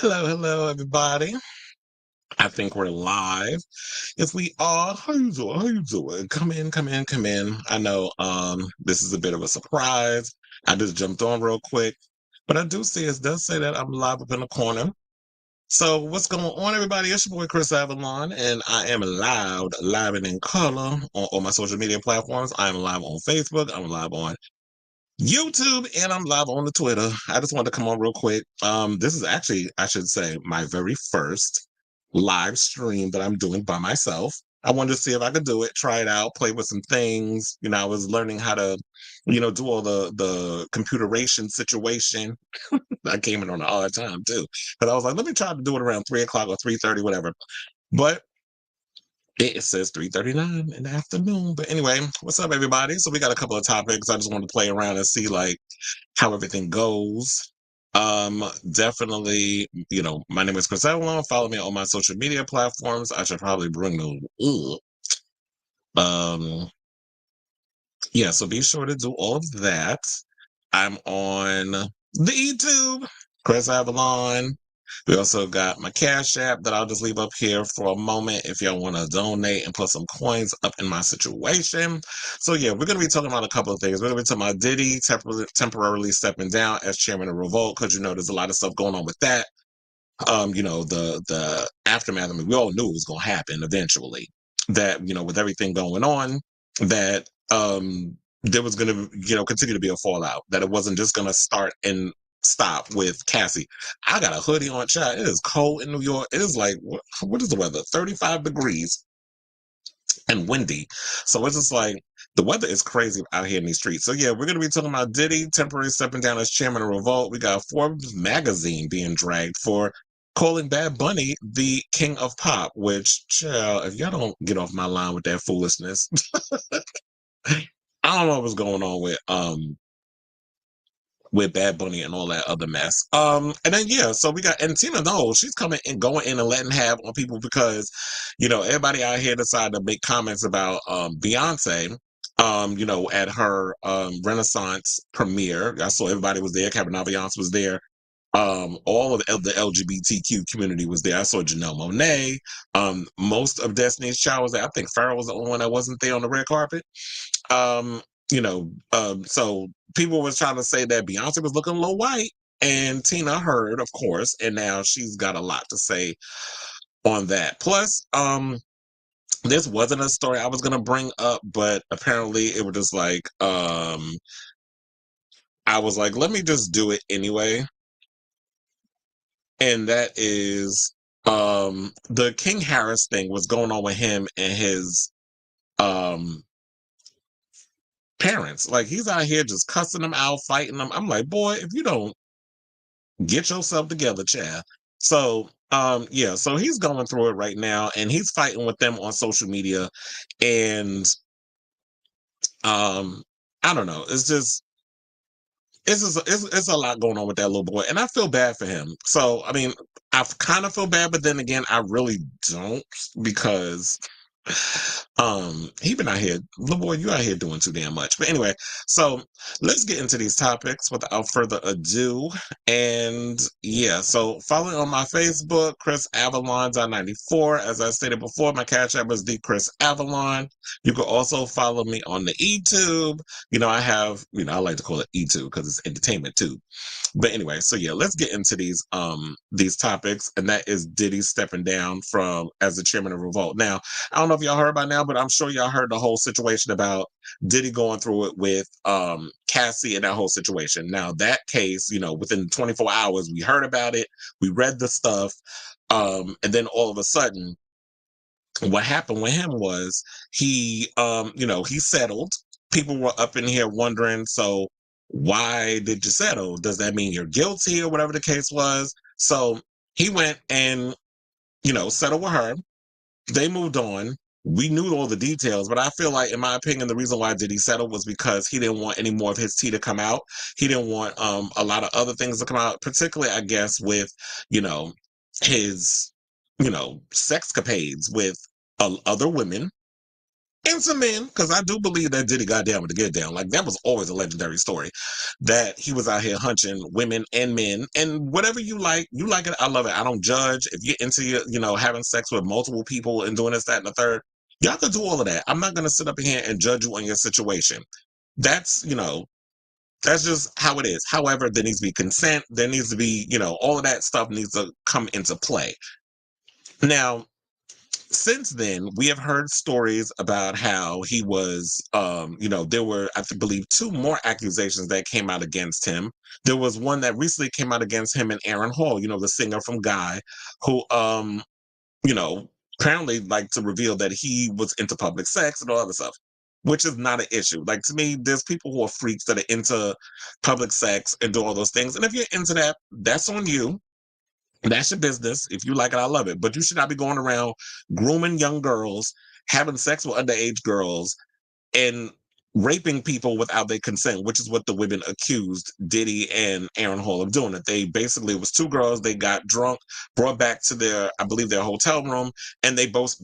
Hello, everybody. I think we're live. If we are, how you doing? How you doing? Come in. I know this is a bit of a surprise. I just jumped on real quick, but I do see it does say that I'm live up in the corner. So what's going on, everybody? It's your boy Kris Avalon, and I am live and in color on all my social media platforms. I'm live on Facebook. I'm live on YouTube, and I'm live on the Twitter. I just wanted to come on real quick. This is actually, I should say, my very first live stream that I'm doing by myself. I wanted to see if I could do it, try it out, play with some things. I was learning how to, do all the computeration situation. I came in on a hard time too, but I was like, let me try to do it around 3 o'clock or 3:30, whatever. But it says 3:39 in the afternoon. But anyway, what's up, everybody? So we got a couple of topics. I just wanted to play around and see like how everything goes. Definitely, my name is Kris Avalon. Follow me on my social media platforms. I should probably bring those up. Yeah, so be sure to do all of that. I'm on the YouTube, Kris Avalon. We also got my Cash App that I'll just leave up here for a moment if y'all want to donate and put some coins up in my situation. So yeah, we're going to be talking about a couple of things. We're going to be talking about Diddy temporarily stepping down as chairman of Revolt, because there's a lot of stuff going on with that. The aftermath. I mean, we all knew it was going to happen eventually. That with everything going on, that there was going to continue to be a fallout. That it wasn't just going to start and stop with Cassie. I got a hoodie on, chat. It is cold in New York. It is like what is the weather? 35 degrees and windy. So it's just like the weather is crazy out here in these streets. So yeah, we're gonna be talking about Diddy temporarily stepping down as chairman of Revolt. We got Forbes magazine being dragged for calling Bad Bunny the king of pop, which, child, if y'all don't get off my line with that foolishness, I don't know what's going on with Bad Bunny and all that other mess. And then yeah, so we got, and Tina Knowles, she's coming and going in and letting have on people because, everybody out here decided to make comments about Beyonce. At her Renaissance premiere. I saw everybody was there. Kevin Aviance was there. All of the LGBTQ community was there. I saw Janelle Monáe. Most of Destiny's Child was there. I think Pharrell was the only one that wasn't there on the red carpet. So people was trying to say that Beyonce was looking a little white, and Tina heard, of course, and now she's got a lot to say on that. Plus, this wasn't a story I was gonna bring up, but apparently it was just like, I was like, let me just do it anyway. And that is, the King Harris thing was going on with him and his, parents. Like, he's out here just cussing them out, fighting them. I'm like, boy, if you don't get yourself together, Chad. So, yeah, so he's going through it right now, and he's fighting with them on social media, and I don't know. It's a lot going on with that little boy, and I feel bad for him. So, I mean, I kind of feel bad, but then again, I really don't, because he been out here, little boy, you out here doing too damn much. But anyway, so let's get into these topics without further ado. And yeah, so follow on my Facebook, Kris Avalon 94. As I stated before, my Cash App is the Kris Avalon. You can also follow me on the YouTube. I have, I like to call it E2 because it's entertainment too. But anyway, so yeah, let's get into these topics, and that is Diddy stepping down from as the chairman of Revolt. Now, I don't know if y'all heard by now, but I'm sure y'all heard the whole situation about Diddy going through it with Cassie and that whole situation. Now, that case, within 24 hours, we heard about it, we read the stuff, and then all of a sudden, what happened with him was he settled. People were up in here wondering, so why did you settle? Does that mean you're guilty or whatever the case was? So he went and, settled with her. They moved on. We knew all the details, but I feel like, in my opinion, the reason why Diddy settled was because he didn't want any more of his tea to come out. He didn't want a lot of other things to come out, particularly, I guess, with, his, sexcapades with other women. and some men, because I do believe that Diddy got down with the get down. Like, that was always a legendary story, that he was out here hunching women and men, and whatever you like it. I love it. I don't judge. If you're into having sex with multiple people and doing this, that, and the third, y'all can do all of that. I'm not gonna sit up here and judge you on your situation. That's that's just how it is. However, there needs to be consent. There needs to be, all of that stuff needs to come into play. Now, since then, we have heard stories about how he was, there were, believe, two more accusations that came out against him. There was one that recently came out against him and Aaron Hall, the singer from Guy, who, you know, apparently like to reveal that he was into public sex and all other stuff, which is not an issue. Like, to me, there's people who are freaks that are into public sex and do all those things. And if you're into that, that's on you. That's your business. If you like it, I love it. But you should not be going around grooming young girls, having sex with underage girls, and raping people without their consent, which is what the women accused Diddy and Aaron Hall of doing. That they basically, it was two girls, they got drunk, brought back to I believe their hotel room, and they both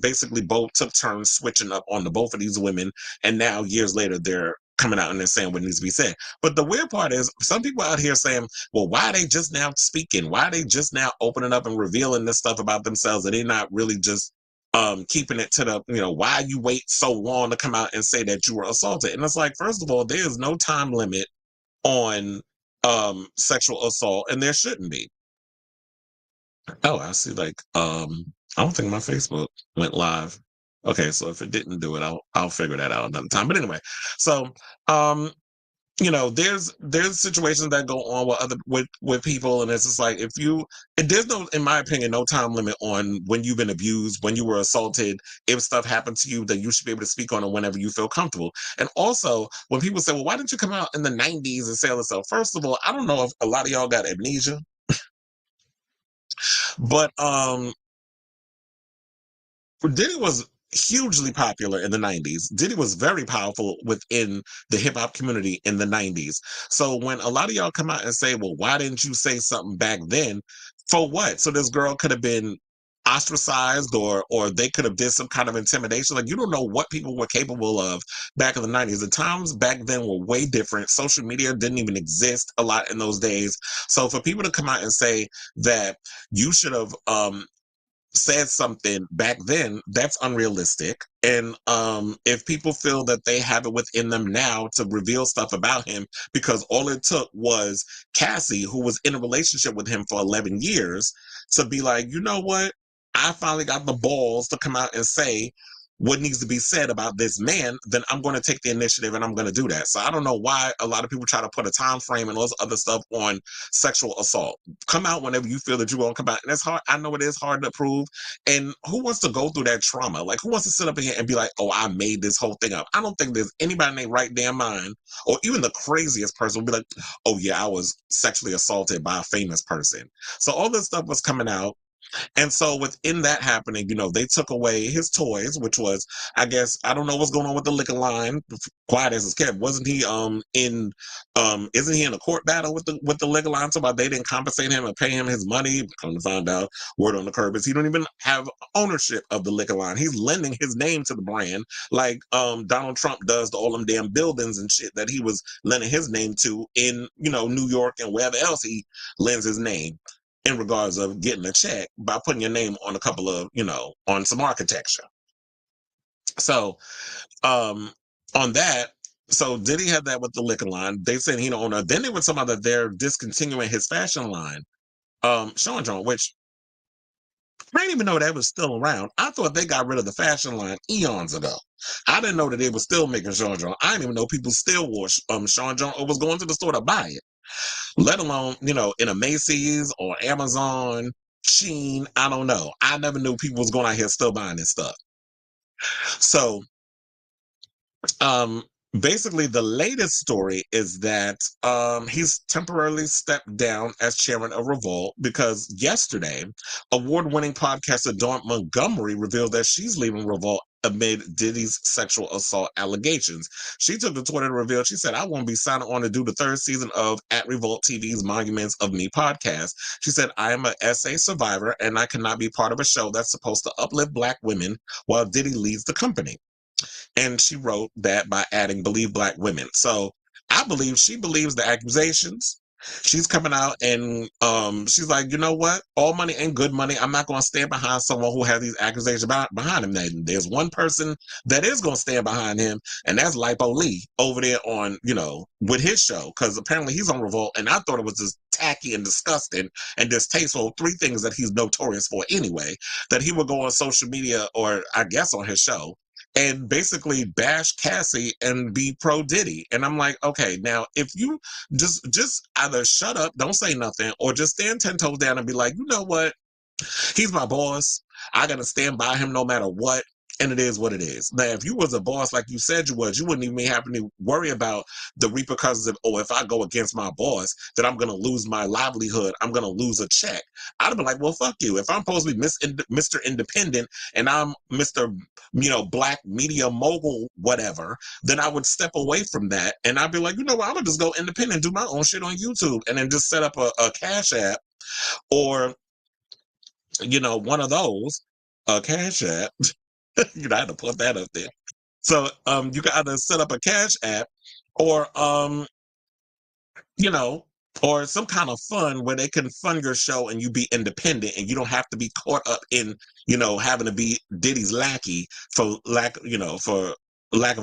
took turns switching up on the both of these women. And now years later, they're coming out and they're saying what needs to be said. But the weird part is, some people out here saying, well, why are they just now speaking? Why are they just now opening up and revealing this stuff about themselves? And they're not really just keeping it to why you wait so long to come out and say that you were assaulted. And it's like, first of all, there is no time limit on sexual assault, and there shouldn't be. Oh, I see. Like, I don't think my Facebook went live. Okay, so if it didn't do it, I'll figure that out another time. But anyway, so there's situations that go on with people, and it's just like, there's no, in my opinion, no time limit on when you've been abused, when you were assaulted. If stuff happened to you, then you should be able to speak on it whenever you feel comfortable. And also, when people say, well, why didn't you come out in the 90s and say all this stuff? First of all, I don't know if a lot of y'all got amnesia, but Diddy was hugely popular in the 90s. Diddy was very powerful within the hip hop community in the 90s. So when a lot of y'all come out and say, well, why didn't you say something back then? For what? So this girl could have been ostracized, or they could have did some kind of intimidation. Like, you don't know what people were capable of back in the 90s. The times back then were way different. Social media didn't even exist a lot in those days. So for people to come out and say that you should have said something back then, that's unrealistic. And if people feel that they have it within them now to reveal stuff about him, because all it took was Cassie, who was in a relationship with him for 11 years, to be like, you know what, I finally got the balls to come out and say what needs to be said about this man, then I'm going to take the initiative and I'm going to do that. So I don't know why a lot of people try to put a time frame and all this other stuff on sexual assault. Come out whenever you feel that you're going to come out. And it's hard. I know it is hard to prove. And who wants to go through that trauma? Like, who wants to sit up here and be like, oh, I made this whole thing up? I don't think there's anybody in their right damn mind, or even the craziest person will be like, oh yeah, I was sexually assaulted by a famous person. So all this stuff was coming out. And so within that happening, they took away his toys, which was, I guess, I don't know what's going on with the liquor line. Quiet as it's kept. Wasn't he isn't he in a court battle with the liquor line? So about they didn't compensate him and pay him his money. Come to find out, word on the curb is he don't even have ownership of the liquor line. He's lending his name to the brand, like Donald Trump does to all them damn buildings and shit that he was lending his name to in New York and wherever else he lends his name, in regards of getting a check by putting your name on a couple of, on some architecture. So, on that, so Diddy had that with the liquor line. They said he don't own it. Then they were talking about that they're discontinuing his fashion line, Sean John, which I didn't even know that was still around. I thought they got rid of the fashion line eons ago. I didn't know that they were still making Sean John. I didn't even know people still wore Sean John or was going to the store to buy it, let alone, in a Macy's or Amazon, Sheen. I don't know. I never knew people was going out here still buying this stuff. So, um, basically, the latest story is that he's temporarily stepped down as chairman of Revolt because yesterday, award-winning podcaster Dawn Montgomery revealed that she's leaving Revolt amid Diddy's sexual assault allegations. She took to Twitter to reveal, she said, I won't be signing on to do the third season of at Revolt TV's Monuments of Me podcast. She said, I am a SA survivor and I cannot be part of a show that's supposed to uplift Black women while Diddy leads the company. and she wrote that by adding "believe Black women." So I believe she believes the accusations. She's coming out and she's like, you know what? All money ain't good money. I'm not going to stand behind someone who has these accusations behind him. Now, there's one person that is going to stand behind him, and that's Lipo Lee over there on, with his show, because apparently he's on Revolt, and I thought it was just tacky and disgusting and distasteful. Three things that he's notorious for anyway, that he would go on social media or I guess on his show and basically bash Cassie and be pro Diddy. And I'm like, okay, now if you just either shut up, don't say nothing, or just stand 10 toes down and be like, you know what? He's my boss. I gotta stand by him no matter what. And it is what it is. Now, if you was a boss like you said you was, you wouldn't even have to worry about the repercussions of, oh, if I go against my boss, that I'm gonna lose my livelihood, I'm gonna lose a check. I'd have been like, well, fuck you. If I'm supposed to be Mr. Independent and I'm Mr. Black media mogul, whatever, then I would step away from that and I'd be like, you know what, I'm gonna just go independent, do my own shit on YouTube, and then just set up a Cash App or one of those, a Cash App. I had to put that up there. So you can either set up a Cash App or you know, or some kind of fund where they can fund your show and you be independent and you don't have to be caught up in, having to be Diddy's lackey for lack of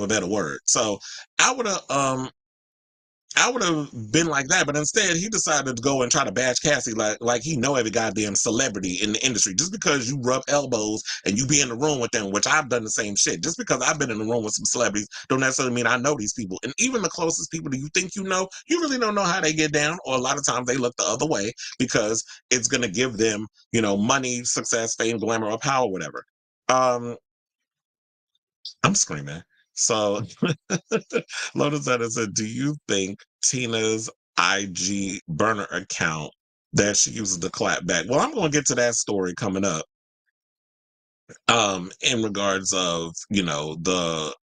a better word. So I would have been like that, but instead he decided to go and try to bash Cassie like he know every goddamn celebrity in the industry. Just because you rub elbows and you be in the room with them, which I've done the same shit. Just because I've been in the room with some celebrities don't necessarily mean I know these people. And even the closest people that you think you really don't know how they get down, or a lot of times they look the other way because it's gonna give them, money, success, fame, glamour, or power, whatever. Um, I'm screaming. So Lotus Edit said, do you think Tina's IG burner account that she uses to clap back? Well, I'm going to get to that story coming up. In regards of what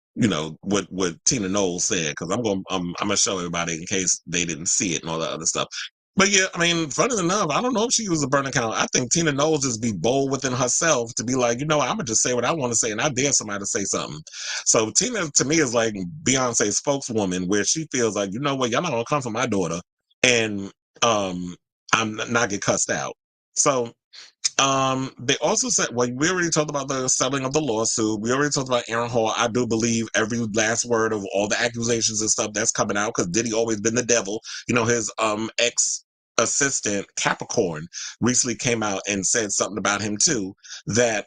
Tina Knowles said, because I'm gonna show everybody in case they didn't see it and all that other stuff. But yeah, I mean, funny enough, I don't know if she used a burner account. I think Tina Knowles just be bold within herself to be like, I'm gonna just say what I want to say, and I dare somebody to say something. So Tina to me is like Beyonce's spokeswoman, where she feels like, you know what, y'all not gonna come for my daughter, and I'm not get cussed out. So they also said, well, we already talked about the settling of the lawsuit. We already talked about Aaron Hall. I do believe every last word of all the accusations and stuff that's coming out, because Diddy always been the devil. His ex assistant Capricorn recently came out and said something about him too, that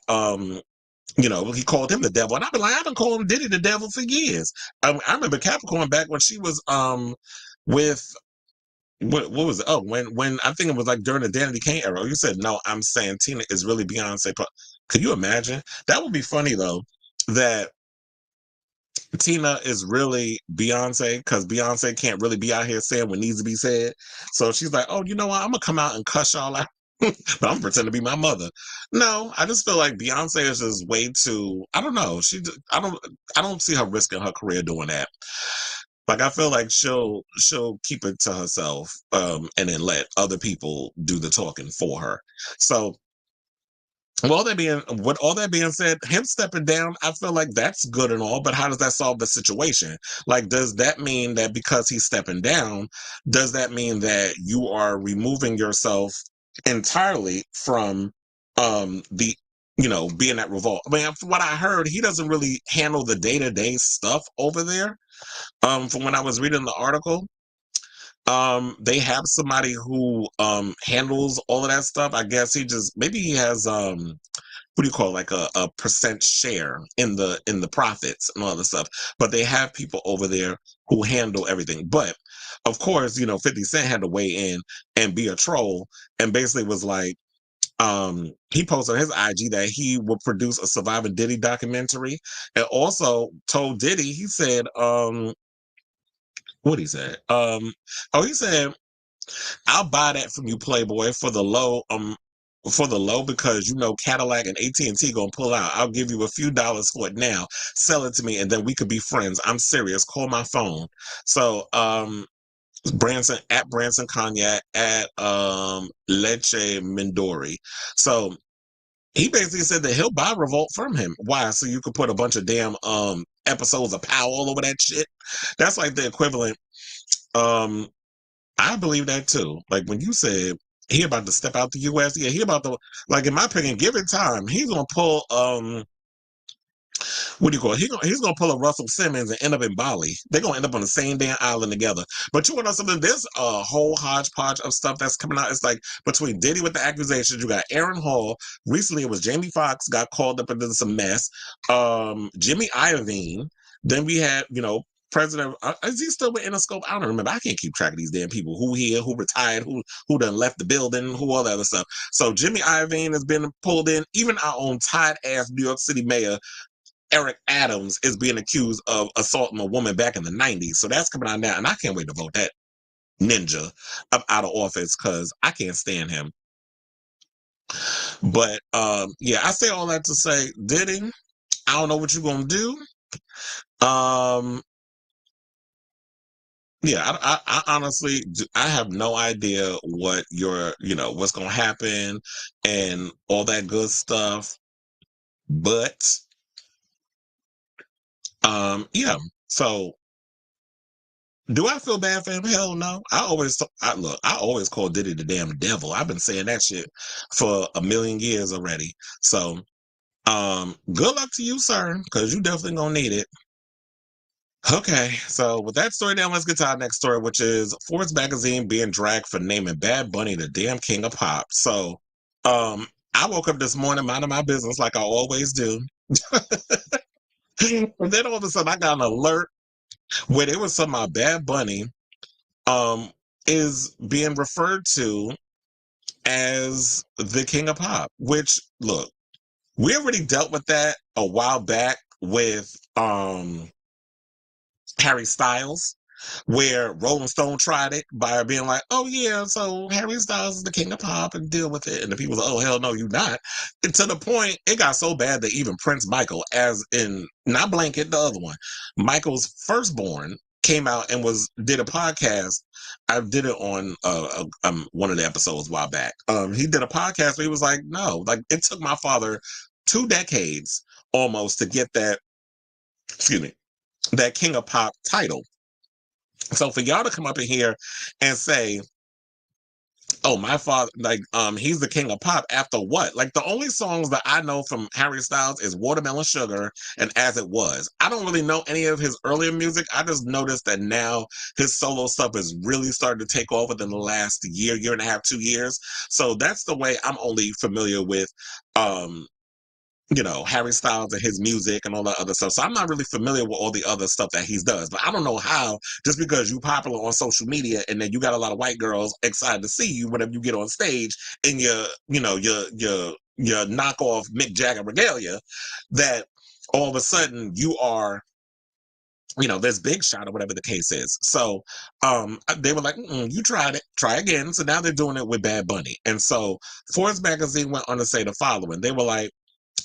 he called him the devil. And I've been like, I've been calling Diddy the devil for years. I remember Capricorn back when she was with what was it? Oh, when I think it was like during the Danity Kane era. You said no. I'm saying Tina is really Beyonce. Could you imagine? That would be funny though. That Tina is really Beyonce, because Beyonce can't really be out here saying what needs to be said. So she's like, oh, you know what? I'm gonna come out and cuss y'all out. But I'm gonna pretend to be my mother. No, I just feel like Beyonce is just way too. I don't know. I don't see her risking her career doing that. Like, I feel like she'll keep it to herself, and then let other people do the talking for her. So, with all that being said, him stepping down, I feel like that's good and all, but how does that solve the situation? Like, does that mean that because he's stepping down, does that mean that you are removing yourself entirely from the being at Revolt? I mean, from what I heard, he doesn't really handle the day-to-day stuff over there. From when I was reading the article, they have somebody who handles all of that stuff. I guess maybe he has what do you call it, like a percent share in the profits and all the stuff. But they have people over there who handle everything. But of course, 50 Cent had to weigh in and be a troll, and basically was like, he posted on his IG that he would produce a Surviving Diddy documentary, and also told Diddy, he said, what he said? He said, I'll buy that from you, Playboy, for the low. Because Cadillac and AT&T gonna pull out. I'll give you a few dollars for it now. Sell it to me, and then we could be friends. I'm serious. Call my phone. So, Branson Cognac at Leche Mindori. So he basically said that he'll buy Revolt from him. Why? So you could put a bunch of damn episodes of Power all over that shit. That's like the equivalent. Um, I believe that too. Like when you said he about to step out the US, yeah, he about to, like, in my opinion, give it time. He's gonna pull what do you call it? He's gonna pull a Russell Simmons and end up in Bali. They're gonna end up on the same damn island together. But you wanna know something? There's a whole hodgepodge of stuff that's coming out. It's like between Diddy with the accusations, you got Aaron Hall. Recently it was Jamie Foxx got called up into some mess. Jimmy Iovine. Then we had, President, is he still with Interscope? I don't remember. I can't keep track of these damn people. Who here, who retired, who done left the building, who all that other stuff. So Jimmy Iovine has been pulled in. Even our own tired ass New York City mayor Eric Adams is being accused of assaulting a woman back in the 90s. So that's coming out now. And I can't wait to vote that ninja up out of office because I can't stand him. But yeah, I say all that to say, Diddy, I don't know what you're gonna do. Yeah, I honestly, I have no idea what what's gonna happen and all that good stuff. But yeah. So do I feel bad for him? Hell no. I always call Diddy the damn devil. I've been saying that shit for a million years already. So, good luck to you, sir, because you definitely gonna need it. Okay, so with that story down, let's get to our next story, which is Forbes magazine being dragged for naming Bad Bunny the damn king of pop. So, I woke up this morning minding my business like I always do. And then all of a sudden I got an alert where there was some Bad Bunny um is being referred to as the king of pop, which, look, we already dealt with that a while back with Harry Styles, where Rolling Stone tried it by being like, oh yeah, so Harry Styles is the king of pop and deal with it. And the people was like, oh hell no, you not. And to the point, it got so bad that even Prince Michael, as in not Blanket, the other one, Michael's firstborn, came out and did a podcast. I did it on one of the episodes a while back. He did a podcast where he was like, no, like it took my father 2 decades almost to get that, excuse me, that king of pop title. So for y'all to come up in here and say, "Oh, my father, like, he's the king of pop," after what? Like, the only songs that I know from Harry Styles is "Watermelon Sugar" and "As It Was." I don't really know any of his earlier music. I just noticed that now his solo stuff is really starting to take off within the last year and a half, 2 years. So that's the way I'm only familiar with, um, Harry Styles and his music and all that other stuff. So I'm not really familiar with all the other stuff that he does. But I don't know how, just because you're popular on social media and then you got a lot of white girls excited to see you whenever you get on stage in your knockoff Mick Jagger regalia, that all of a sudden you are, this big shot or whatever the case is. So they were like, you tried it, try again. So now they're doing it with Bad Bunny. And so Forbes magazine went on to say the following. They were like,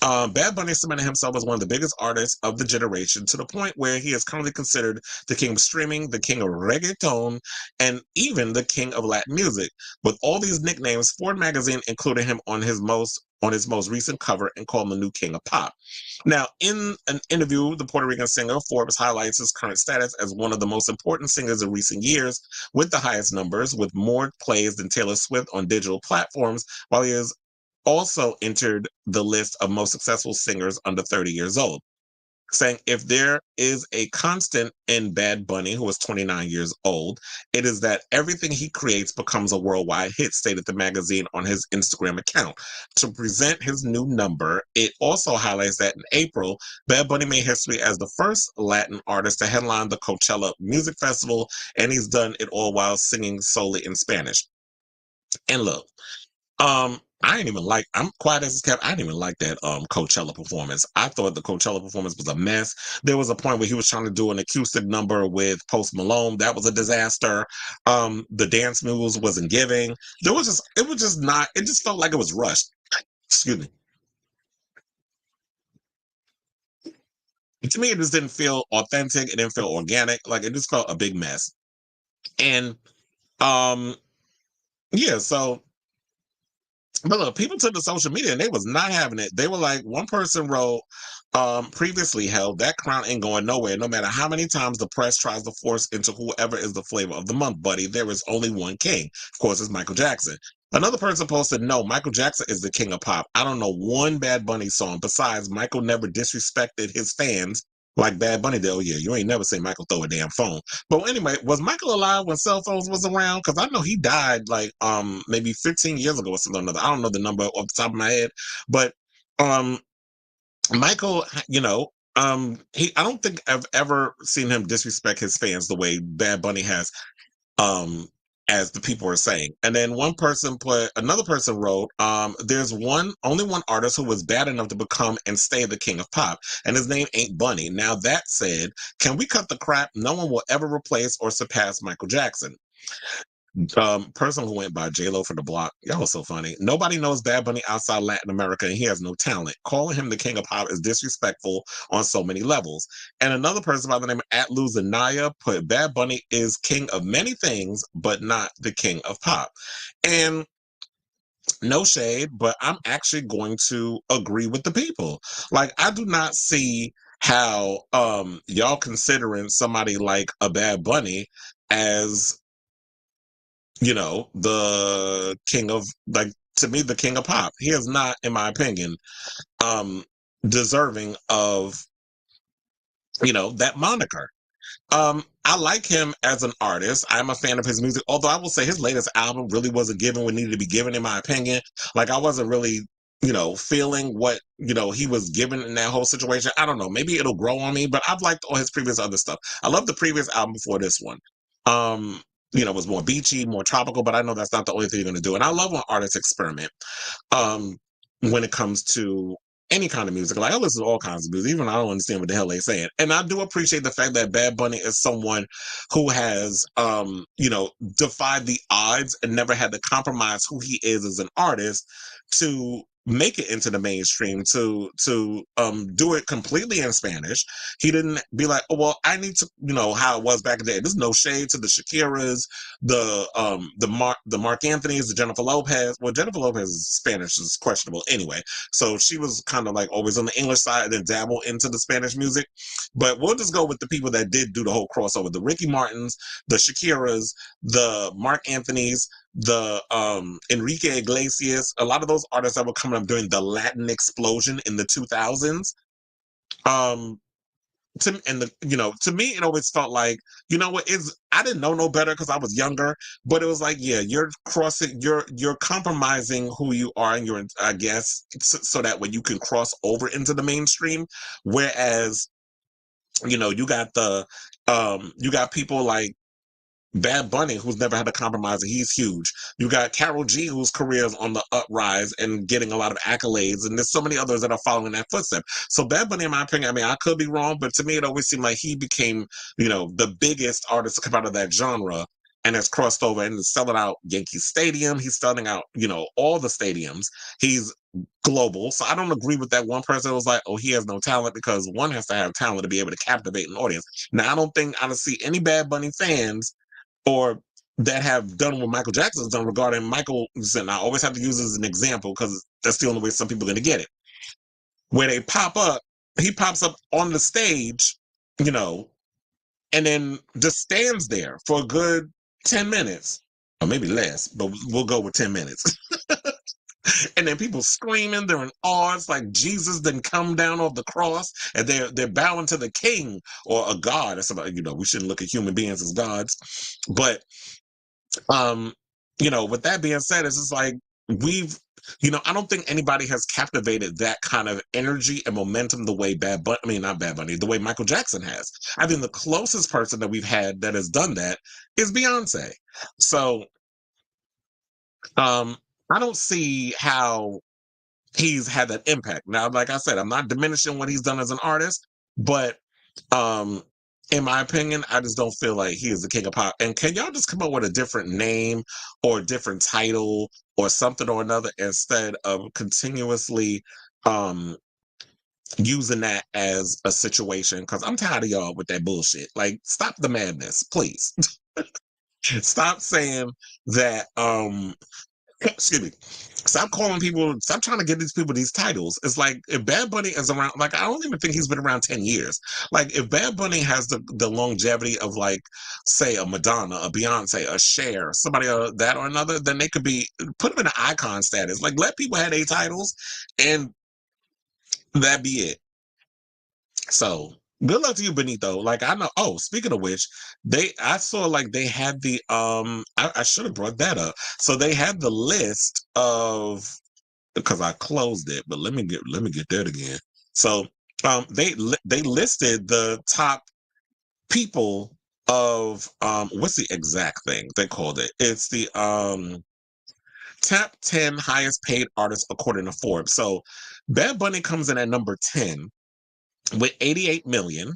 Bad Bunny cemented himself as one of the biggest artists of the generation, to the point where he is currently considered the king of streaming, the king of reggaeton, and even the king of Latin music. With all these nicknames, Ford magazine included him on his most recent cover and called him the new king of pop. Now, in an interview, the Puerto Rican singer Forbes highlights his current status as one of the most important singers in recent years, with the highest numbers, with more plays than Taylor Swift on digital platforms, while he is also entered the list of most successful singers under 30 years old, saying if there is a constant in Bad Bunny, who is 29 years old, it is that everything he creates becomes a worldwide hit, stated the magazine on his Instagram account. To present his new number, it also highlights that in April, Bad Bunny made history as the first Latin artist to headline the Coachella Music Festival, and he's done it all while singing solely in Spanish. And look, I didn't even like. I'm quiet as it's kept. I didn't even like that Coachella performance. I thought the Coachella performance was a mess. There was a point where he was trying to do an acoustic number with Post Malone. That was a disaster. The dance moves wasn't giving. It was just not. It just felt like it was rushed. Excuse me. To me, it just didn't feel authentic. It didn't feel organic. Like it just felt a big mess. And um, yeah. So But look, people took to social media and they was not having it. They were like, one person wrote, previously held, that crown ain't going nowhere, no matter how many times the press tries to force into whoever is the flavor of the month, buddy. There is only one king. Of course, it's Michael Jackson. Another person posted, no, Michael Jackson is the king of pop. I don't know one Bad Bunny song. Besides, Michael never disrespected his fans like Bad Bunny did. Oh, yeah, you ain't never seen Michael throw a damn phone. But anyway, was Michael alive when cell phones was around? Because I know he died like maybe 15 years ago or something. I don't know the number off the top of my head, but um Michael, he I don't think I've ever seen him disrespect his fans the way Bad Bunny has, um, as the people are saying. And then another person wrote, there's only one artist who was bad enough to become and stay the king of pop, and his name ain't Bunny. Now that said, can we cut the crap? No one will ever replace or surpass Michael Jackson. Person who went by J-Lo for the block. Y'all was so funny. Nobody knows Bad Bunny outside Latin America, and he has no talent. Calling him the king of pop is disrespectful on so many levels. And another person by the name of @Luzanaya put, Bad Bunny is king of many things, but not the king of pop. And no shade, but I'm actually going to agree with the people. Like, I do not see how y'all considering somebody like a Bad Bunny as, the king of, like, to me, the king of pop. He is not, in my opinion, um deserving of, that moniker. I like him as an artist. I'm a fan of his music, although I will say his latest album really wasn't given what needed to be given, in my opinion. Like, I wasn't really, feeling what, he was given in that whole situation. I don't know. Maybe it'll grow on me, but I've liked all his previous other stuff. I love the previous album before this one. Um, it was more beachy, more tropical, but I know that's not the only thing you're gonna do. And I love when artists experiment, um, when it comes to any kind of music. Like, I listen to all kinds of music, even I don't understand what the hell they're saying. And I do appreciate the fact that Bad Bunny is someone who has, defied the odds and never had to compromise who he is as an artist to make it into the mainstream, to do it completely in Spanish. He didn't be like, oh well, I need to, how it was back in the day. There's no shade to the Shakiras, the Mark Anthony's, the Jennifer Lopez. Well, Jennifer Lopez's Spanish is questionable anyway, so she was kind of like always on the English side and then dabble into the Spanish music. But we'll just go with the people that did do the whole crossover: the Ricky Martins, the Shakiras, the Mark Anthony's, the Enrique Iglesias. A lot of those artists that were coming up during the Latin explosion in the 2000s. Um, to me it always felt like, what is, I didn't know no better because I was younger, but it was like, yeah, you're compromising who you are, and you're, I guess, so that when you can cross over into the mainstream. Whereas, you got people like Bad Bunny, who's never had to compromise, and he's huge. You got Carol G, whose career is on the uprise and getting a lot of accolades, and there's so many others that are following that footstep. So Bad Bunny, in my opinion, I mean, I could be wrong, but to me, it always seemed like he became, the biggest artist to come out of that genre, and has crossed over and is selling out Yankee Stadium. He's selling out, all the stadiums. He's global. So I don't agree with that one person who was like, oh, he has no talent, because one has to have talent to be able to captivate an audience. Now, I don't think I see any Bad Bunny fans or that have done what Michael Jackson's done regarding Michael. And I always have to use as an example because that's the only way some people are going to get it. Where they pop up, he pops up on the stage, you know, and then just stands there for a good 10 minutes, or maybe less, but we'll go with 10 minutes. And then people screaming, they're in awe. It's like Jesus didn't come down off the cross, and they're bowing to the king or a god. It's about, we shouldn't look at human beings as gods. But um, with that being said, it's just like we've I don't think anybody has captivated that kind of energy and momentum the way not Bad Bunny, the way Michael Jackson has. I think the closest person that we've had that has done that is Beyonce. So um I don't see how he's had that impact. Now, like I said, I'm not diminishing what he's done as an artist, but um in my opinion, I just don't feel like he is the king of pop. And can y'all just come up with a different name or a different title or something or another, instead of continuously um using that as a situation? Because I'm tired of y'all with that bullshit. Like, stop the madness, please. Stop saying that excuse me. Stop calling people. Stop trying to get these people these titles. It's like if Bad Bunny is around, like I don't even think he's been around 10 years. Like if Bad Bunny has the longevity of like, say, a Madonna, a Beyonce, a Cher, somebody that or another, then they could be put them in an icon status. Like let people have their titles, and that be it. So good luck to you, Benito. Like I know. Oh, speaking of which, I saw like they had the I should have brought that up. So they had the list of because I closed it, but let me get that again. So they listed the top people of what's the exact thing they called it? It's the top 10 highest paid artists according to Forbes. So Bad Bunny comes in at number 10 with 88 million.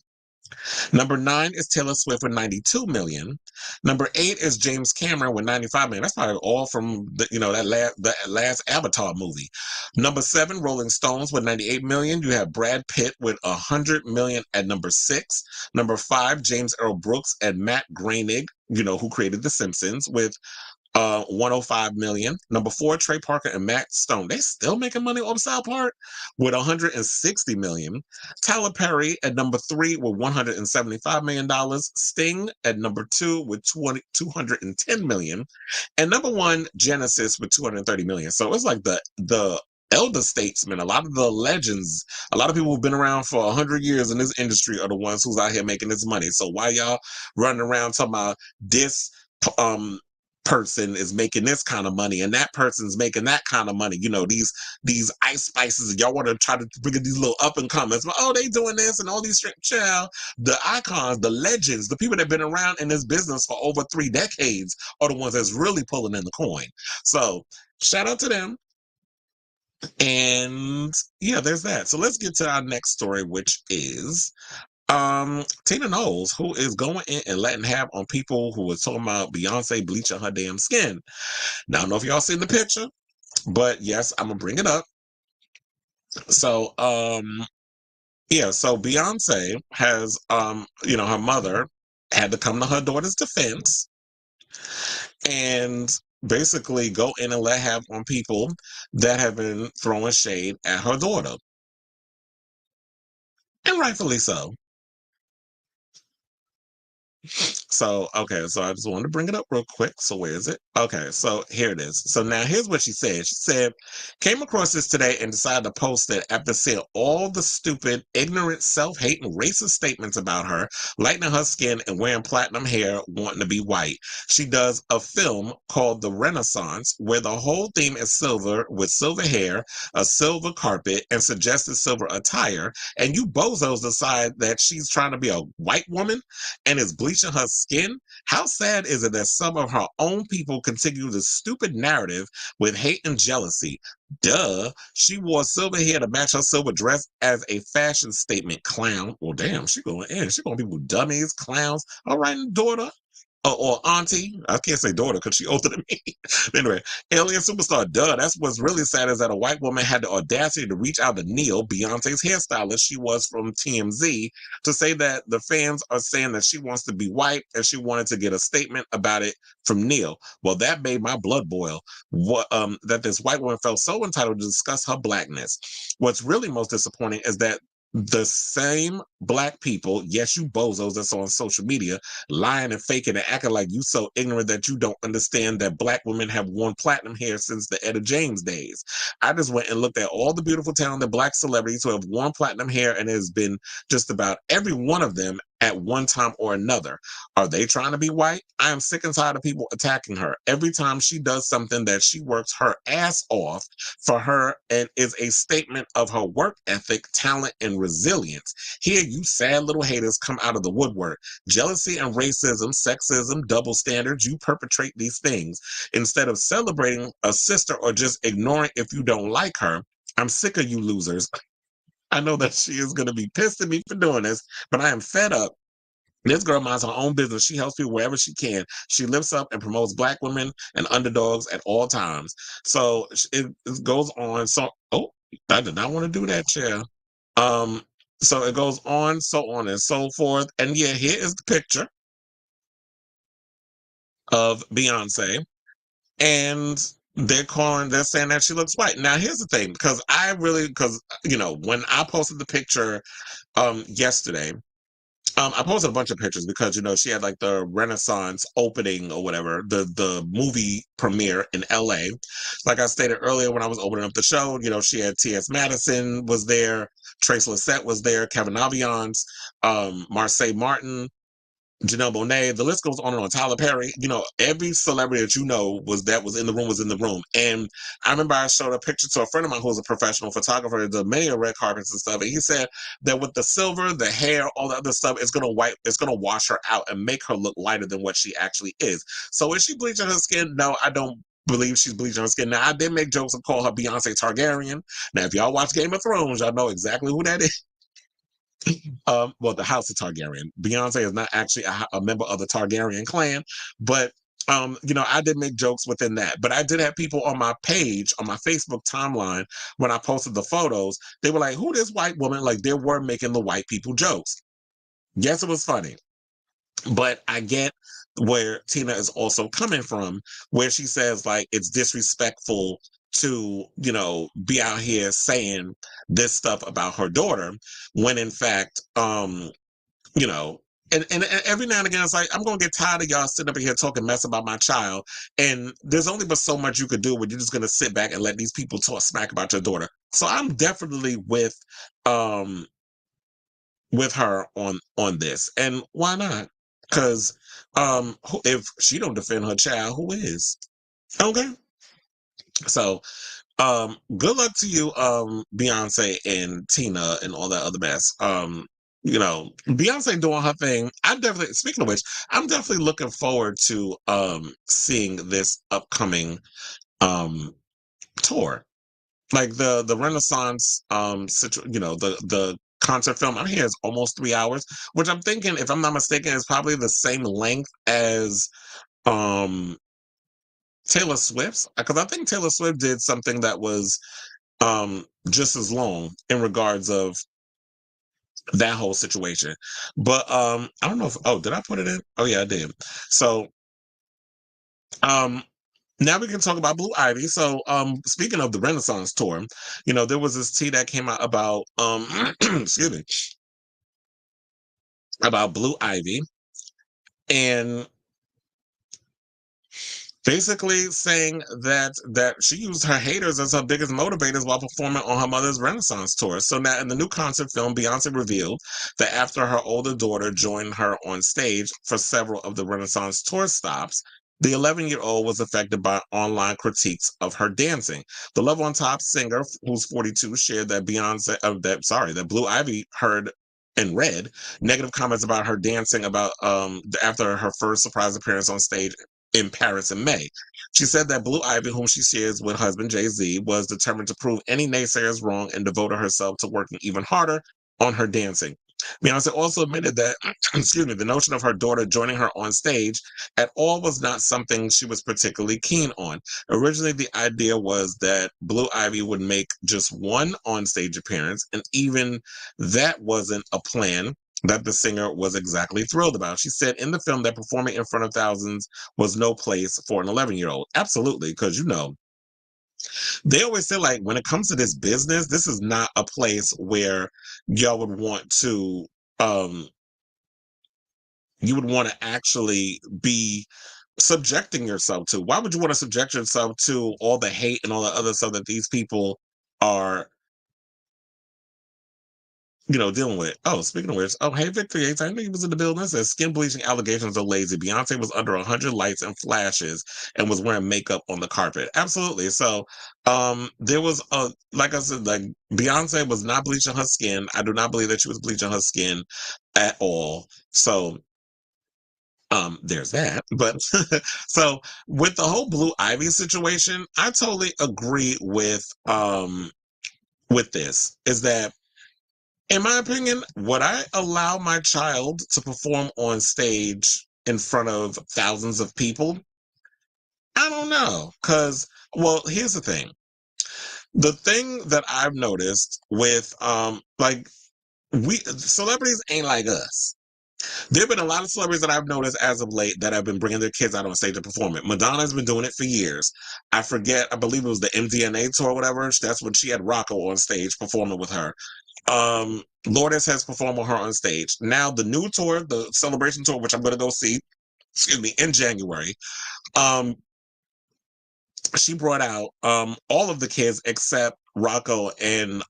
Number 9 is Taylor Swift with 92 million. Number 8 is James Cameron with 95 million. That's probably all from that last Avatar movie. Number 7, Rolling Stones with 98 million. You have Brad Pitt with 100 million at number 6. Number 5, James Earl Brooks and Matt Groening, who created The Simpsons, with 105 million. Number 4, Trey Parker and Matt Stone. They still making money off South Park with 160 million. Tyler Perry at number 3 with 175 million dollars. Sting at number 2 with 210 million, and number 1, Genesis with 230 million. So it's like the elder statesmen, a lot of the legends, a lot of people who've been around for 100 years in this industry are the ones who's out here making this money. So why y'all running around talking about this person is making this kind of money and that person's making that kind of money? These ice spices, y'all want to try to bring in these little up and comers, but oh, they doing this and all these child, the icons, the legends, the people that have been around in this business for over 3 decades are the ones that's really pulling in the coin. So shout out to them. And yeah, there's that. So let's get to our next story, which is Tina Knowles, who is going in and letting have on people who was talking about Beyonce bleaching her damn skin. Now, I don't know if y'all seen the picture, but yes, I'm gonna bring it up. So, yeah, so Beyonce has, her mother had to come to her daughter's defense and basically go in and let have on people that have been throwing shade at her daughter, and rightfully so. So, okay, so I just wanted to bring it up real quick. So, where is it? Okay, so here it is. So, now here's what she said. She said, came across this today and decided to post it after seeing all the stupid, ignorant, self hating, racist statements about her, lightening her skin and wearing platinum hair, wanting to be white. She does a film called The Renaissance, where the whole theme is silver with silver hair, a silver carpet, and suggested silver attire. And you bozos decide that she's trying to be a white woman and is bleaching her skin. How sad is it that some of her own people continue the stupid narrative with hate and jealousy? Duh. She wore silver hair to match her silver dress as a fashion statement. Clown. Well, damn, she going in. She going to be with dummies, clowns. All right, daughter. Or auntie. I can't say daughter because she older than me. Anyway, alien superstar. Duh. That's what's really sad is that a white woman had the audacity to reach out to Neil, Beyonce's hairstylist. She was from TMZ, to say that the fans are saying that she wants to be white and she wanted to get a statement about it from Neil. Well, that made my blood boil. That this white woman felt so entitled to discuss her blackness. What's really most disappointing is that the same black people, yes, you bozos that's on social media, lying and faking and acting like you so ignorant that you don't understand that black women have worn platinum hair since the Etta James days. I just went and looked at all the beautiful talented black celebrities who have worn platinum hair, and it has been just about every one of them at one time or another. Are they trying to be white? I am sick and tired of people attacking her. Every time she does something that she works her ass off for her and is a statement of her work ethic, talent, and resilience. Here, you sad little haters come out of the woodwork. Jealousy and racism, sexism, double standards, you perpetrate these things. Instead of celebrating a sister or just ignoring if you don't like her, I'm sick of you losers. I know that she is going to be pissed at me for doing this, but I am fed up. This girl minds her own business. She helps people wherever she can. She lifts up and promotes black women and underdogs at all times. So it goes on. So, oh, I did not want to do that, chair. Um, so it goes on and so forth. And yeah, here is the picture of Beyonce. And they're saying that she looks white. Now here's the thing, because when I posted the picture yesterday, I posted a bunch of pictures because she had like the Renaissance opening or whatever, the movie premiere in LA. Like I stated earlier when I was opening up the show, she had T.S. Madison was there, Trace Lysette was there, Kevin Aviance, Marseille Martin, Janelle Monáe, the list goes on and on. Tyler Perry, every celebrity that was in the room was in the room. And I remember I showed a picture to a friend of mine who was a professional photographer, the many red carpets and stuff. And he said that with the silver, the hair, all the other stuff, it's gonna wash her out and make her look lighter than what she actually is. So is she bleaching her skin? No, I don't believe she's bleaching her skin. Now I did make jokes and call her Beyonce Targaryen. Now if y'all watch Game of Thrones, y'all know exactly who that is. Well, the House of Targaryen. Beyonce is not actually a member of the Targaryen clan, but I did make jokes within that. But I did have people on my page, on my Facebook timeline, when I posted the photos, they were like, "Who this white woman?" Like they were making the white people jokes. Yes, it was funny, but I get where Tina is also coming from, where she says like it's disrespectful to be out here saying this stuff about her daughter when in fact you know and every now and again it's like I'm gonna get tired of y'all sitting up here talking mess about my child, and there's only but so much you could do when you're just gonna sit back and let these people talk smack about your daughter. So I'm definitely um with her on this, and why not? Because if she don't defend her child, who is? Okay. So good luck to you, Beyonce and Tina and all that other mess. Beyonce doing her thing. I'm definitely, speaking of which, I'm definitely looking forward to seeing this upcoming um tour. Like the Renaissance the concert film. I'm here is almost 3 hours, which I'm thinking, if I'm not mistaken, is probably the same length as um Taylor Swift's, because I think Taylor Swift did something that was just as long in regards of that whole situation. But I don't know if, did I put it in? Oh yeah, I did. So um now we can talk about Blue Ivy. So speaking of the Renaissance tour, there was this tea that came out about excuse me, about Blue Ivy, and basically saying that she used her haters as her biggest motivators while performing on her mother's Renaissance tour. So now in the new concert film, Beyonce revealed that after her older daughter joined her on stage for several of the Renaissance tour stops, the 11-year-old was affected by online critiques of her dancing. The Love on Top singer, who's 42, shared that that Blue Ivy heard and read negative comments about her dancing after her first surprise appearance on stage in Paris in May. She said that Blue Ivy, whom she shares with husband Jay-Z, was determined to prove any naysayers wrong and devoted herself to working even harder on her dancing. Beyonce also admitted that, excuse me, the notion of her daughter joining her on stage at all was not something she was particularly keen on. Originally, the idea was that Blue Ivy would make just one on-stage appearance, and even that wasn't a plan that the singer was exactly thrilled about. She said in the film that performing in front of thousands was no place for an 11-year-old. Absolutely, because they always say, like, when it comes to this business, this is not a place where y'all would want to um you would want to actually be subjecting yourself to. Why would you want to subject yourself to all the hate and all the other stuff that these people are dealing with? Oh, speaking of which, hey, Victor Yates, I knew he was in the building. It says skin bleaching allegations are lazy. Beyonce was under 100 lights and flashes and was wearing makeup on the carpet. Absolutely. So, there was like I said, like Beyonce was not bleaching her skin. I do not believe that she was bleaching her skin at all. So, there's that. But so with the whole Blue Ivy situation, I totally agree with this. Is that, in my opinion, would I allow my child to perform on stage in front of thousands of people? I don't know. Because, well, here's the thing. The thing that I've noticed with, like, we celebrities ain't like us. There have been a lot of celebrities that I've noticed as of late that have been bringing their kids out on stage to perform it. Madonna's been doing it for years. I believe it was the MDNA tour or whatever. That's when she had Rocco on stage performing with her. Lourdes has performed with her on stage. Now the new tour, the celebration tour, which I'm going to go see, in January, she brought out all of the kids except Rocco and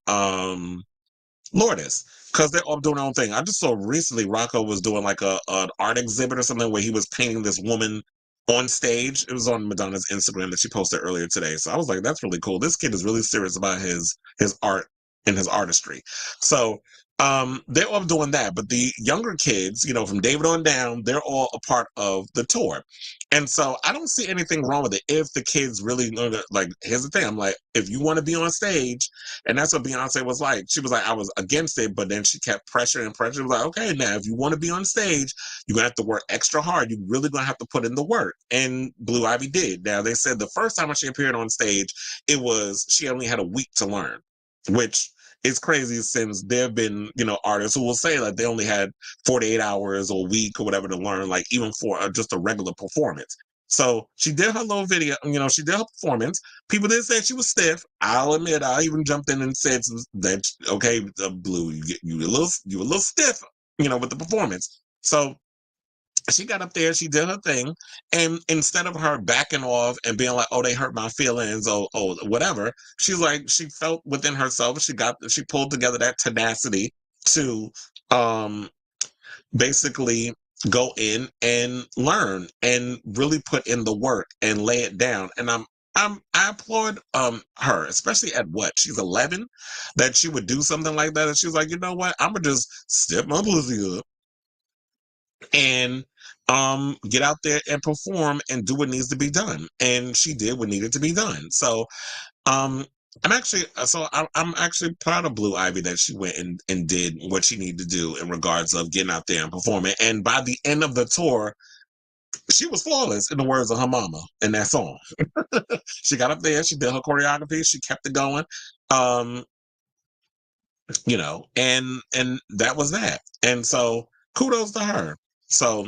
Lourdes, because they're all doing their own thing. I just saw recently Rocco was doing like an art exhibit or something where he was painting this woman on stage. It was on Madonna's Instagram that she posted earlier today. So I was like, that's really cool. This kid is really serious about his art and his artistry. So they're all doing that. But the younger kids, you know, from David on down, they're all a part of the tour. And so I don't see anything wrong with it if the kids really like, here's the thing. I'm like, if you want to be on stage, and that's what Beyonce was like. She was like, I was against it, but then she kept pressuring and pressuring. She was like, okay, now if you want to be on stage, you're gonna have to work extra hard. You're really gonna have to put in the work. And Blue Ivy did. Now they said the first time she appeared on stage, she only had a week to learn, which is crazy since there have been, you know, artists who will say like they only had 48 hours or a week or whatever to learn, like even for just a regular performance. So she did her little video, you know, she did her performance. People did say she was stiff. I'll admit, I even jumped in and said that, okay, Blue, you a little stiff, you know, with the performance. So she got up there, she did her thing, and instead of her backing off and being like, "Oh, they hurt my feelings," or whatever, she's like, she felt within herself. She pulled together that tenacity to basically go in and learn and really put in the work and lay it down. And I applaud her, especially at what she's 11, that she would do something like that. And she was like, you know what, I'm gonna just step my pussy up and get out there and perform and do what needs to be done. And she did what needed to be done. So um I'm actually proud of Blue Ivy that she went and did what she needed to do in regards of getting out there and performing. And by the end of the tour, she was flawless, in the words of her mama in that song. She got up there, she did her choreography, she kept it going. You know, and that was that. And so kudos to her. So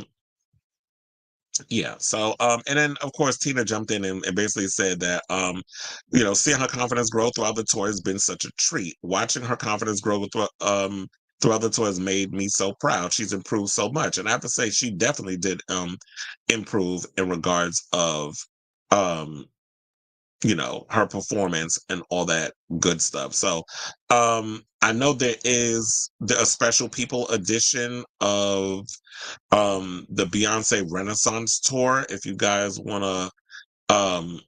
yeah. So and then of course Tina jumped in and basically said that you know, seeing her confidence grow throughout the tour has been such a treat. Watching her confidence grow throughout the tour has made me so proud. She's improved so much. And I have to say she definitely did improve in regards of um you know, her performance and all that good stuff. So I know there is a special people edition of the Beyonce Renaissance tour. If you guys want to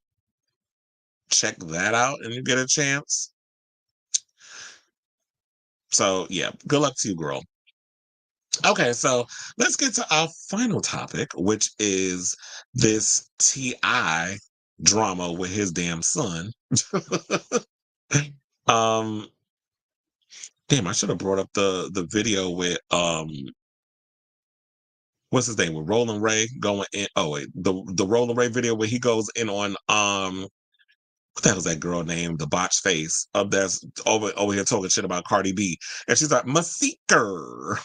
check that out and you get a chance. So yeah, good luck to you, girl. Okay, so let's get to our final topic, which is this T.I. drama with his damn son. um Damn, I should have brought up the video with what's his name, with Roland Ray going in. Oh wait, the Roland Ray video where he goes in on what the hell is that girl named? The botch face up that's over here talking shit about Cardi B. And she's like, Maseeker.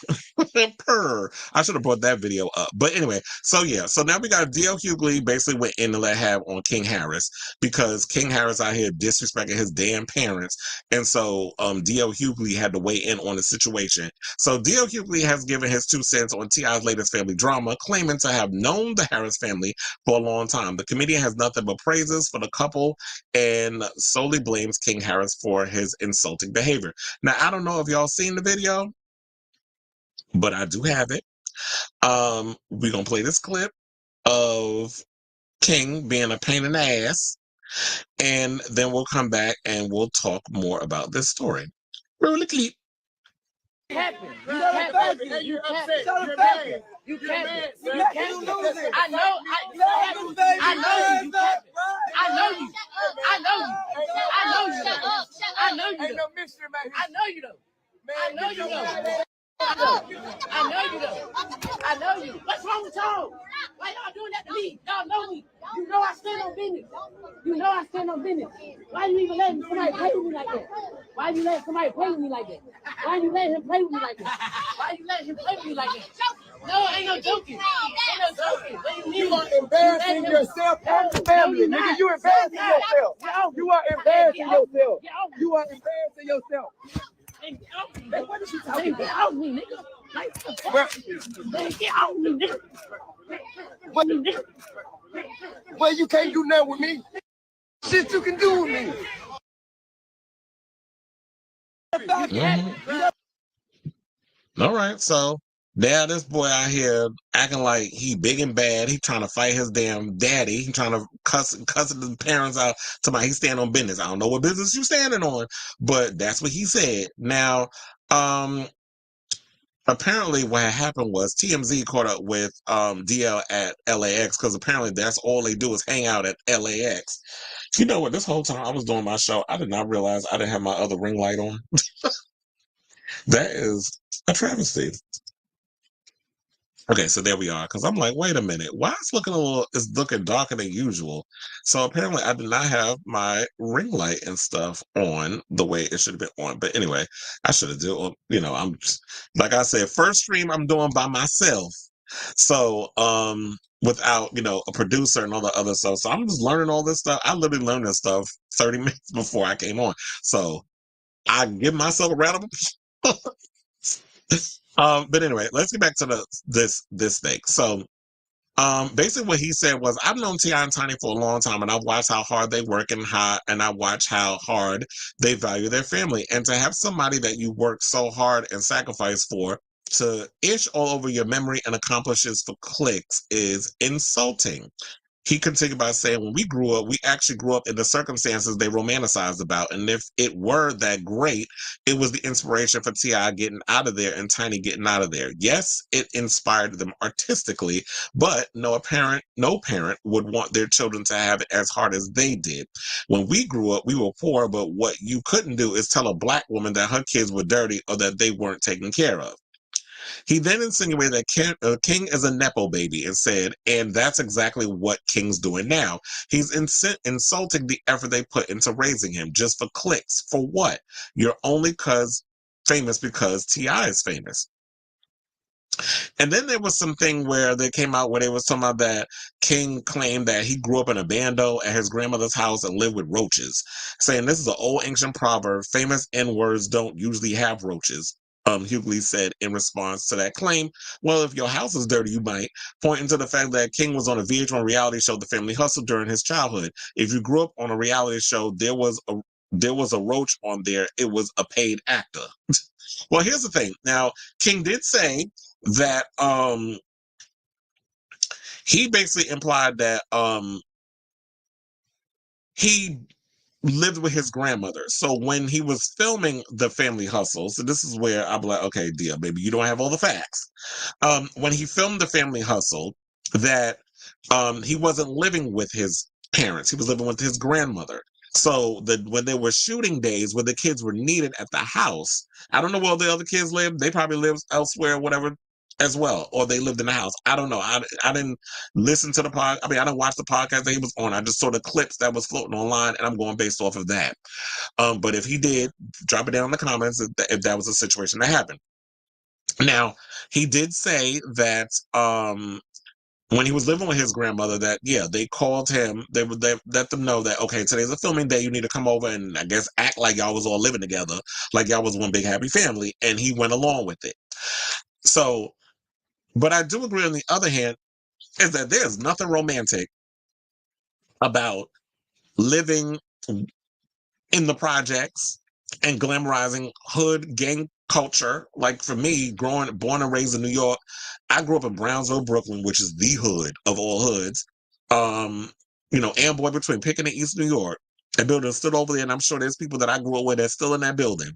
Purr. I should have brought that video up. But anyway, so yeah. So now we got D.L. Hughley basically went in to let have on King Harris because King Harris out here disrespecting his damn parents. And so D.L. Hughley had to weigh in on the situation. So D.L. Hughley has given his 2 cents on T.I.'s latest family drama, claiming to have known the Harris family for a long time. The comedian has nothing but praises for the couple and solely blames King Harris for his insulting behavior. Now, I don't know if y'all seen the video, but I do have it. We're gonna play this clip of King being a pain in the ass, and then we'll come back and we'll talk more about this story. Roll the clip. Capping. You upset. You're mad. You capping. You capping. I know you. I know you. I know you. I know you. I know you. Ain't no mystery, man. I know you though. I know you though. I know you though. I know you. What's wrong with y'all? Why y'all doing that to me? Y'all know me. You know I stand on business. You know I stand on business. Why you even letting somebody play with me like that? Why you letting somebody play with me like that? Why you letting him play with me like that? Why you letting him play with me like that? No, ain't no joking. Ain't no joking. You are embarrassing yourself and your family. Nigga, you embarrassing yourself. You are embarrassing yourself. You are embarrassing yourself. Hey, what is you talking about? Get out me, nigga. Get out me, nigga. Well, you can't do nothing with me. Shit you can do with me. All right, so now this boy out here acting like he big and bad. He trying to fight his damn daddy. He trying to cussing his parents out. Somebody he stand on business. I don't know what business you standing on, but that's what he said. Now, apparently what had happened was TMZ caught up with DL at LAX because apparently that's all they do is hang out at LAX. You know what? This whole time I was doing my show, I did not realize I didn't have my other ring light on. That is a travesty. Okay, so there we are. Because I'm like, wait a minute, why it's looking darker than usual? So apparently, I did not have my ring light and stuff on the way it should have been on. But anyway, I should have done. I'm just, like I said, first stream I'm doing by myself. So without a producer and all the other stuff. So I'm just learning all this stuff. I literally learned this stuff 30 minutes before I came on. So I give myself a round of but anyway, let's get back to this thing. So, basically what he said was, I've known T.I. and Tiny for a long time, and I've watched how hard they work and I watch how hard they value their family. And to have somebody that you work so hard and sacrifice for to ish all over your memory and accomplishes for clicks is insulting. He continued by saying, when we grew up, we actually grew up in the circumstances they romanticized about. And if it were that great, it was the inspiration for T.I. getting out of there and Tiny getting out of there. Yes, it inspired them artistically, but no parent would want their children to have it as hard as they did. When we grew up, we were poor, but what you couldn't do is tell a black woman that her kids were dirty or that they weren't taken care of. He then insinuated that King is a Nepo baby and said, and that's exactly what King's doing now. He's insulting the effort they put into raising him just for clicks. For what? You're only famous because T.I. is famous. And then there was something where they came out where they was talking about that King claimed that he grew up in a bando at his grandmother's house and lived with roaches, saying this is an old ancient proverb. Famous N-words don't usually have roaches. Hughley said in response to that claim, well, if your house is dirty, you might, pointing to the fact that King was on a VH1 reality show, The Family Hustle, during his childhood. If you grew up on a reality show, there was a roach on there. It was a paid actor. Well, here's the thing. Now, King did say that he basically implied that he lived with his grandmother. So when he was filming The Family Hustle, so this is where I'm like, okay, dear, maybe you don't have all the facts. When he filmed The Family Hustle, that he wasn't living with his parents. He was living with his grandmother. So when there were shooting days where the kids were needed at the house, I don't know where the other kids lived. They probably lived elsewhere, whatever, as well, or they lived in the house. I don't know. I didn't listen to the I didn't watch the podcast that he was on. I just saw the clips that was floating online, and I'm going based off of that. But if he did, drop it down in the comments if that was a situation that happened. Now, he did say that when he was living with his grandmother, that they called him. They let them know that, okay, today's a filming day. You need to come over and I guess act like y'all was all living together, like y'all was one big happy family. And he went along with it. So, but I do agree on the other hand is that there's nothing romantic about living in the projects and glamorizing hood gang culture. Like for me, born and raised in New York, I grew up in Brownsville, Brooklyn, which is the hood of all hoods. Amboy between Picking and East New York. That building stood over there, and I'm sure there's people that I grew up with that's still in that building.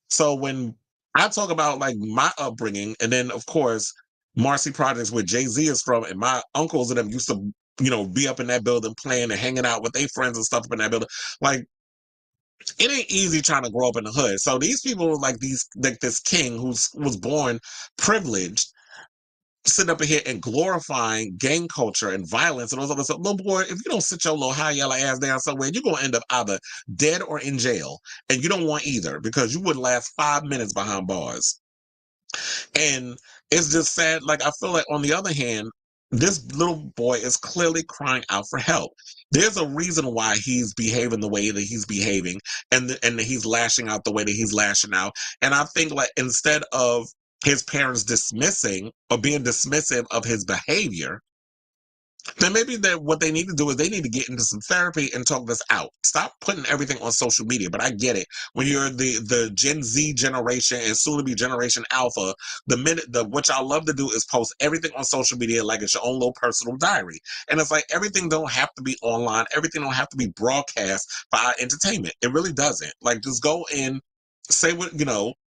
So when I talk about like my upbringing, and then of course Marcy Projects where Jay-Z is from, and my uncles and them used to, be up in that building playing and hanging out with their friends and stuff up in that building. Like, it ain't easy trying to grow up in the hood. So these people like this king who was born privileged, sitting up in here and glorifying gang culture and violence and all this other stuff. Little boy, if you don't sit your little high yellow ass down somewhere, you're gonna end up either dead or in jail. And you don't want either, because you wouldn't last 5 minutes behind bars. And it's just sad. Like, I feel like on the other hand, this little boy is clearly crying out for help. There's a reason why he's behaving the way that he's behaving, and that he's lashing out the way that he's lashing out. And I think, like, instead of his parents dismissing or being dismissive of his behavior, then maybe that what they need to do is they need to get into some therapy and talk this out. Stop putting everything on social media. But I get it. When you're the Gen Z generation and soon to be Generation Alpha, what y'all love to do is post everything on social media like it's your own little personal diary. And it's like everything don't have to be online. Everything don't have to be broadcast for our entertainment. It really doesn't. Like, just go and say what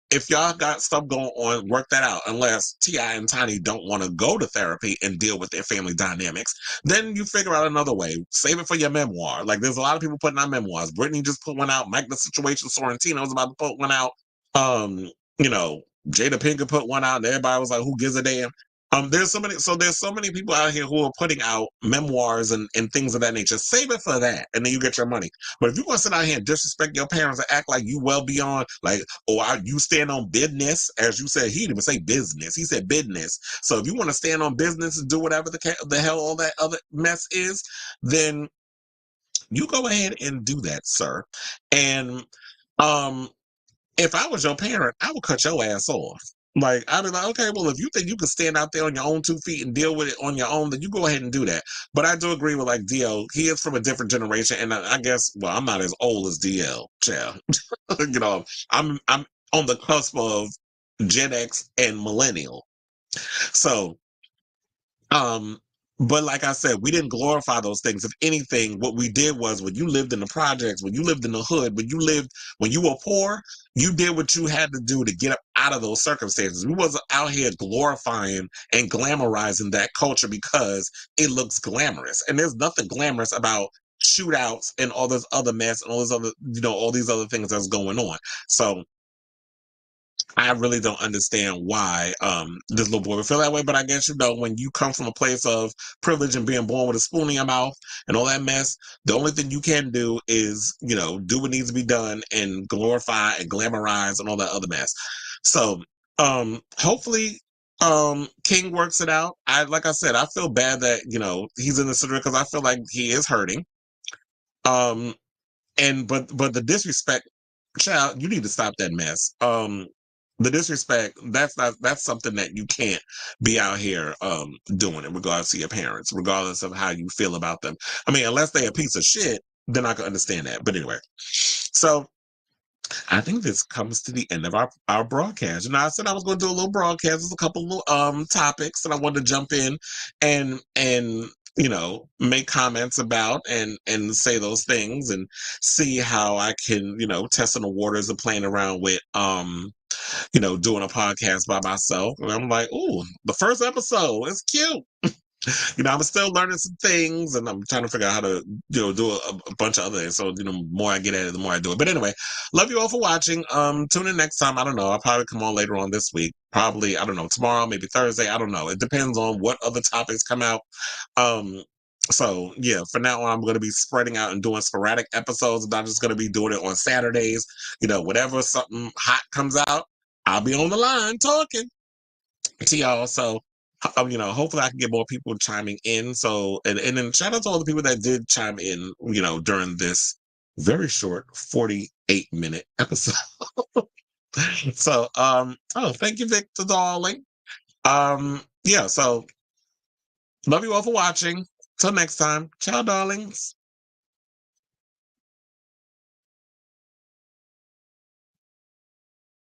if y'all got stuff going on, work that out. Unless T.I. and Tiny don't want to go to therapy and deal with their family dynamics, then you figure out another way. Save it for your memoir. Like, there's a lot of people putting out memoirs. Brittany just put one out. Mike the Situation Sorrentino was about to put one out. Um, Jada Pinkett put one out, and everybody was like, "Who gives a damn?" There's so many people out here who are putting out memoirs and things of that nature. Save it for that, and then you get your money. But if you want to sit out here and disrespect your parents and act like you well beyond, like, you stand on business, as you said, he didn't even say business, he said business. So if you want to stand on business and do whatever the hell all that other mess is, then you go ahead and do that, sir. And if I was your parent, I would cut your ass off. Like, I'd be like, okay, well, if you think you can stand out there on your own 2 feet and deal with it on your own, then you go ahead and do that. But I do agree with, like, DL. He is from a different generation, and I guess, well, I'm not as old as DL, child. I'm on the cusp of Gen X and millennial. So, um, but like I said, we didn't glorify those things. If anything, what we did was, when you lived in the projects, when you lived in the hood, when you were poor, you did what you had to do to get up out of those circumstances. We wasn't out here glorifying and glamorizing that culture because it looks glamorous. And there's nothing glamorous about shootouts and all this other mess and all these other things that's going on. So I really don't understand why this little boy would feel that way. But I guess, when you come from a place of privilege and being born with a spoon in your mouth and all that mess, the only thing you can do is, do what needs to be done and glorify and glamorize and all that other mess. So hopefully King works it out. Like I said, I feel bad that, he's in the situation, because I feel like he is hurting. But the disrespect, child, you need to stop that mess. The disrespect, that's something that you can't be out here doing in regards to your parents, regardless of how you feel about them. I mean, unless they're a piece of shit, then I can understand that. But anyway, so I think this comes to the end of our broadcast. I said I was going to do a little broadcast. There's a couple of topics that I wanted to jump in and make comments about and say those things and see how I can test in the waters of playing around with doing a podcast by myself. And I'm like, ooh, the first episode is cute. I'm still learning some things, and I'm trying to figure out how to, do a bunch of other things. So, the more I get at it, the more I do it. But anyway, love you all for watching. Tune in next time. I don't know. I'll probably come on later on this week. Probably, I don't know, tomorrow, maybe Thursday. I don't know. It depends on what other topics come out. So yeah, for now on, I'm going to be spreading out and doing sporadic episodes. I'm not just going to be doing it on Saturdays. Whatever something hot comes out, I'll be on the line talking to y'all. So, hopefully I can get more people chiming in. So, and then shout out to all the people that did chime in, during this very short 48-minute episode. So, thank you, Victor, darling. Yeah, so love you all for watching. Till next time. Ciao, darlings.